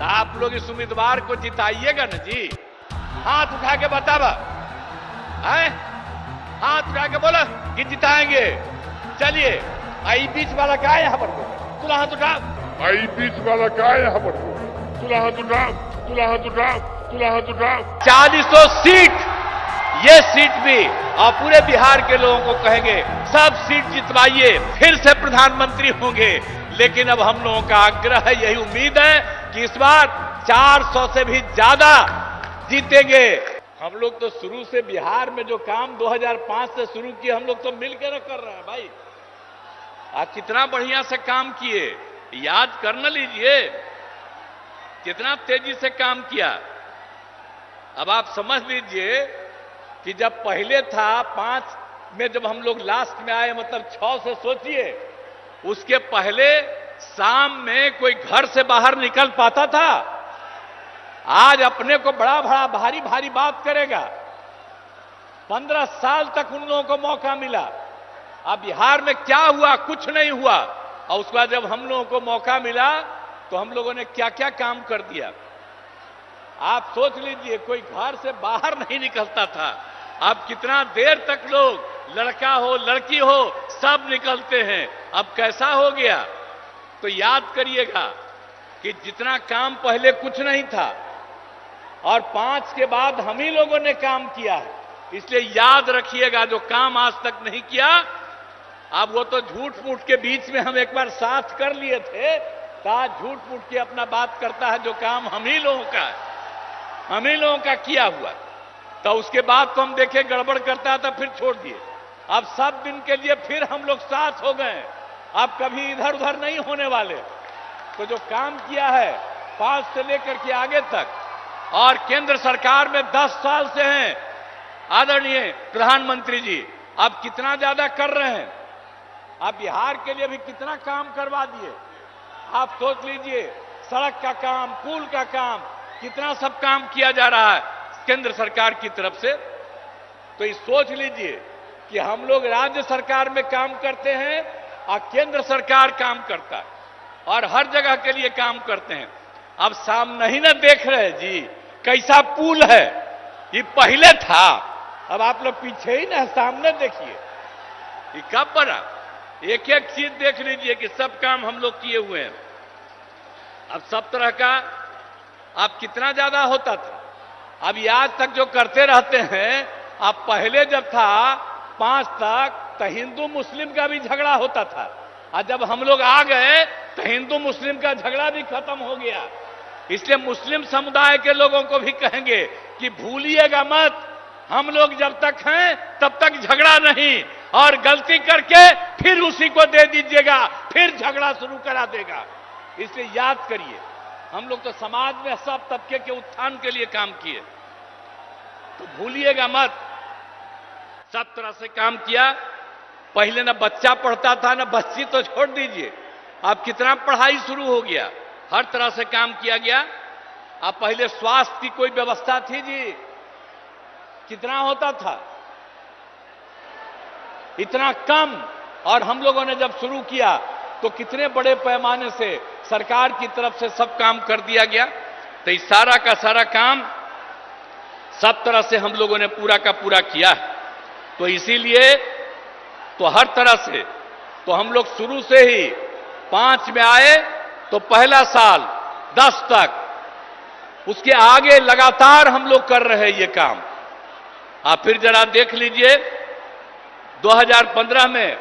तो आप लोग इस उम्मीदवार को जिताइएगा ना जी। हाथ उठा के बतावा, हाथ उठा के बोला कि जिताएंगे। चलिए, आई बीच वाला क्या है यहाँ पर? तुला हाथ उठा। आई बीच वाला क्या है यहाँ पर? तुला हाथ उठा, तुला हाथ उठा, तुला हाथ उठा। 40 सीट, ये सीट भी और पूरे बिहार के लोगों को कहेंगे सब सीट जितवाइए, फिर से प्रधानमंत्री होंगे। लेकिन अब हम लोगों का आग्रह है, यही उम्मीद है कि इस बार 400 से भी ज्यादा जीतेंगे। हम लोग तो शुरू से बिहार में जो काम 2005 से शुरू किए, हम लोग तो मिलकर कर रहे हैं भाई। आप कितना बढ़िया से काम किए, याद कर न लीजिए कितना तेजी से काम किया। अब आप समझ लीजिए कि जब पहले था 5 में, जब हम लोग लास्ट में आए, मतलब 6 से सोचिए, उसके पहले शाम में कोई घर से बाहर निकल पाता था? आज अपने को बड़ा बड़ा भारी भारी बात करेगा। 15 साल तक उन लोगों को मौका मिला। अब बिहार में क्या हुआ? कुछ नहीं हुआ। और उसके बाद जब हम लोगों को मौका मिला तो हम लोगों ने क्या क्या काम कर दिया। आप सोच लीजिए, कोई घर से बाहर नहीं निकलता था। अब कितना देर तक लोग, लड़का हो लड़की हो, सब निकलते हैं। अब कैसा हो गया? तो याद करिएगा कि जितना काम पहले कुछ नहीं था, और 5 के बाद हम ही लोगों ने काम किया है। इसलिए याद रखिएगा, जो काम आज तक नहीं किया, अब वो तो झूठ मूठ के बीच में हम एक बार साथ कर लिए थे, तो आज झूठ मूठ के अपना बात करता है। जो काम हम ही लोगों का है, हम ही लोगों का किया हुआ, तो उसके बाद तो हम देखे गड़बड़ करता था, फिर छोड़ दिए। अब सब दिन के लिए फिर हम लोग साथ हो गए, अब कभी इधर उधर नहीं होने वाले। तो जो काम किया है 5 से लेकर के आगे तक, और केंद्र सरकार में 10 साल से हैं आदरणीय प्रधानमंत्री जी, अब कितना ज्यादा कर रहे हैं। आप बिहार के लिए भी कितना काम करवा दिए। आप सोच लीजिए, सड़क का काम, पुल का काम, कितना सब काम किया जा रहा है केंद्र सरकार की तरफ से। तो ये सोच लीजिए कि हम लोग राज्य सरकार में काम करते हैं और केंद्र सरकार काम करता है, और हर जगह के लिए काम करते हैं। अब सामने ही ना देख रहे जी कैसा पुल है, ये पहले था। अब आप लोग पीछे ही ना, सामने देखिए ये कब बना। एक एक चीज देख लीजिए कि सब काम हम लोग किए हुए हैं। अब सब तरह का, अब कितना ज्यादा होता था। अब आज तक जो करते रहते हैं, अब पहले जब था 5 तक, तो हिंदू मुस्लिम का भी झगड़ा होता था, और जब हम लोग आ गए तो हिंदू मुस्लिम का झगड़ा भी खत्म हो गया। इसलिए मुस्लिम समुदाय के लोगों को भी कहेंगे कि भूलिएगा मत, हम लोग जब तक हैं तब तक झगड़ा नहीं, और गलती करके फिर उसी को दे दीजिएगा, फिर झगड़ा शुरू करा देगा। इसलिए याद करिए, हम लोग तो समाज में सब तबके के उत्थान के लिए काम किए, तो भूलिएगा मत। सब तरह से काम किया। पहले ना बच्चा पढ़ता था, ना बच्ची तो छोड़ दीजिए, अब कितना पढ़ाई शुरू हो गया, हर तरह से काम किया गया। अब पहले स्वास्थ्य की कोई व्यवस्था थी जी? कितना होता था? इतना कम। और हम लोगों ने जब शुरू किया तो कितने बड़े पैमाने से सरकार की तरफ से सब काम कर दिया गया। तो इस सारा का सारा काम सब तरह से हम लोगों ने पूरा का पूरा किया है। तो इसीलिए तो हर तरह से तो हम लोग शुरू से ही 5 में आए तो पहला साल 10 तक, उसके आगे लगातार हम लोग कर रहे हैं ये काम। आप फिर जरा देख लीजिए 2015 में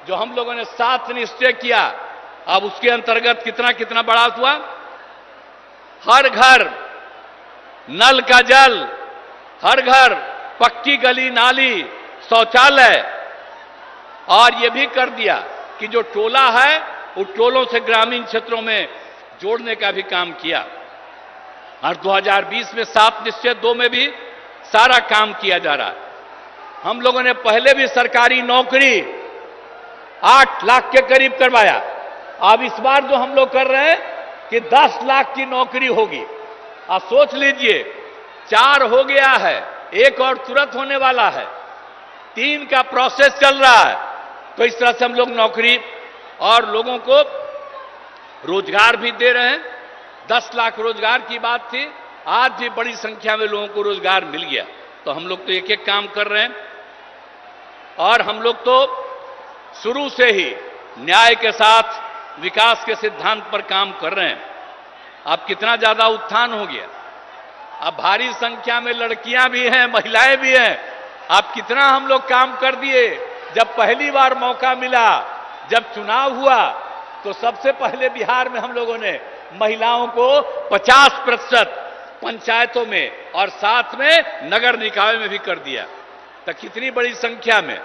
जो हम लोगों ने 7 निश्चय किया, अब उसके अंतर्गत कितना कितना बढ़ा हुआ। हर घर नल का जल, हर घर पक्की गली नाली शौचालय, और यह भी कर दिया कि जो टोला है उन टोलों से ग्रामीण क्षेत्रों में जोड़ने का भी काम किया। और 2020 में 7 निश्चय 2 में भी सारा काम किया जा रहा है। हम लोगों ने पहले भी सरकारी नौकरी 8 लाख के करीब करवाया। अब इस बार जो हम लोग कर रहे हैं कि 10 लाख की नौकरी होगी। आप सोच लीजिए, 4 हो गया है, 1 और तुरंत होने वाला है, 3 का प्रोसेस चल रहा है। तो इस तरह से हम लोग नौकरी और लोगों को रोजगार भी दे रहे हैं। 10 लाख रोजगार की बात थी, आज भी बड़ी संख्या में लोगों को रोजगार मिल गया। तो हम लोग तो एक एक काम कर रहे हैं और हम लोग तो शुरू से ही न्याय के साथ विकास के सिद्धांत पर काम कर रहे हैं। अब कितना ज्यादा उत्थान हो गया, अब भारी संख्या में लड़कियां भी हैं, महिलाएं भी हैं। अब कितना हम लोग काम कर दिए। जब पहली बार मौका मिला, जब चुनाव हुआ, तो सबसे पहले बिहार में हम लोगों ने महिलाओं को 50% पंचायतों में और साथ में नगर निकाय में भी कर दिया। तो कितनी बड़ी संख्या में,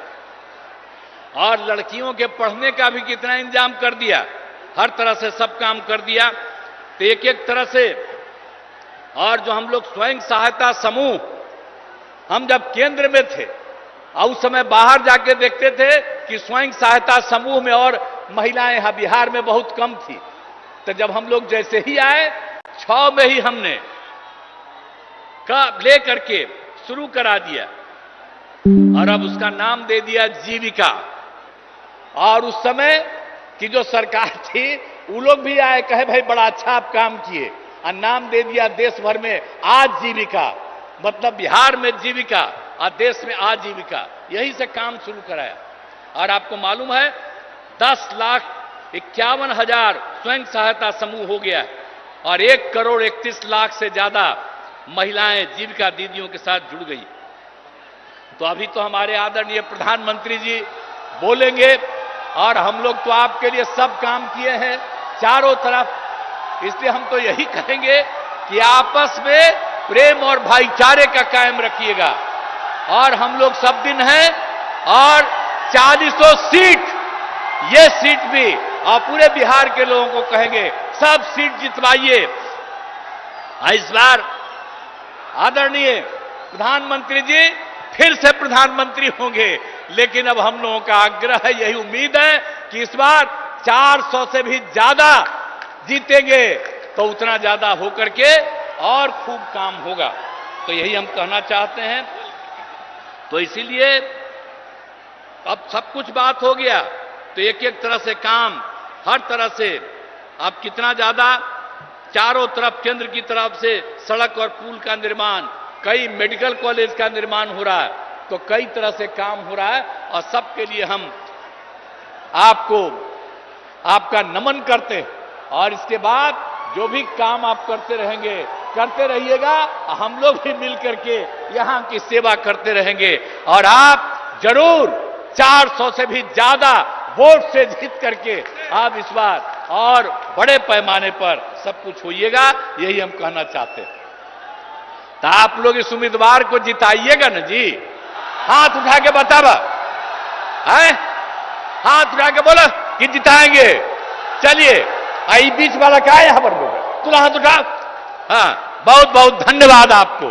और लड़कियों के पढ़ने का भी कितना इंतजाम कर दिया, हर तरह से सब काम कर दिया। तो एक एक तरह से, और जो हम लोग स्वयं सहायता समूह, हम जब केंद्र में थे और उस समय बाहर जाके देखते थे कि स्वयं सहायता समूह में और महिलाएं यहां बिहार में बहुत कम थी। तो जब हम लोग जैसे ही आए, 6 में ही हमने ले करके शुरू करा दिया और अब उसका नाम दे दिया जीविका। और उस समय की जो सरकार थी, वो लोग भी आए, कहे भाई बड़ा अच्छा आप काम किए, और नाम दे दिया देश भर में आजीविका, मतलब बिहार में जीविका और देश में आजीविका। यही से काम शुरू कराया। और आपको मालूम है 10,51,000 स्वयं सहायता समूह हो गया और 1,31,00,000 से ज्यादा महिलाएं जीविका दीदियों के साथ जुड़ गई। तो अभी तो हमारे आदरणीय प्रधानमंत्री जी बोलेंगे, और हम लोग तो आपके लिए सब काम किए हैं चारों तरफ। इसलिए हम तो यही कहेंगे कि आपस में प्रेम और भाईचारे का कायम रखिएगा। और हम लोग सब दिन हैं, और 40 सीट, ये सीट भी, और पूरे बिहार के लोगों को कहेंगे सब सीट जितवाइए। इस बार आदरणीय प्रधानमंत्री जी फिर से प्रधानमंत्री होंगे, लेकिन अब हम लोगों का आग्रह है, यही उम्मीद है कि इस बार 400 से भी ज्यादा जीतेंगे, तो उतना ज्यादा होकर के और खूब काम होगा। तो यही हम कहना चाहते हैं। तो इसीलिए अब सब कुछ बात हो गया, तो एक एक तरह से काम, हर तरह से अब कितना ज्यादा चारों तरफ केंद्र की तरफ से सड़क और पुल का निर्माण, कई मेडिकल कॉलेज का निर्माण हो रहा है, तो कई तरह से काम हो रहा है। और सबके लिए हम आपको, आपका नमन करते हैं। और इसके बाद जो भी काम आप करते रहेंगे, करते रहिएगा, हम लोग भी मिल करके यहां की सेवा करते रहेंगे। और आप जरूर 400 से भी ज्यादा वोट से जीत करके आप इस बार और बड़े पैमाने पर सब कुछ होइएगा, यही हम कहना चाहते हैं। तो आप लोग इस उम्मीदवार को जिताइएगा ना जी? हाथ उठा के बतावा, है? हाथ उठा के बोला कि जिताएंगे। चलिए, आई बीच वाला क्या है यहां पर, लोग तुला हाथ उठा। हाँ, बहुत बहुत धन्यवाद आपको।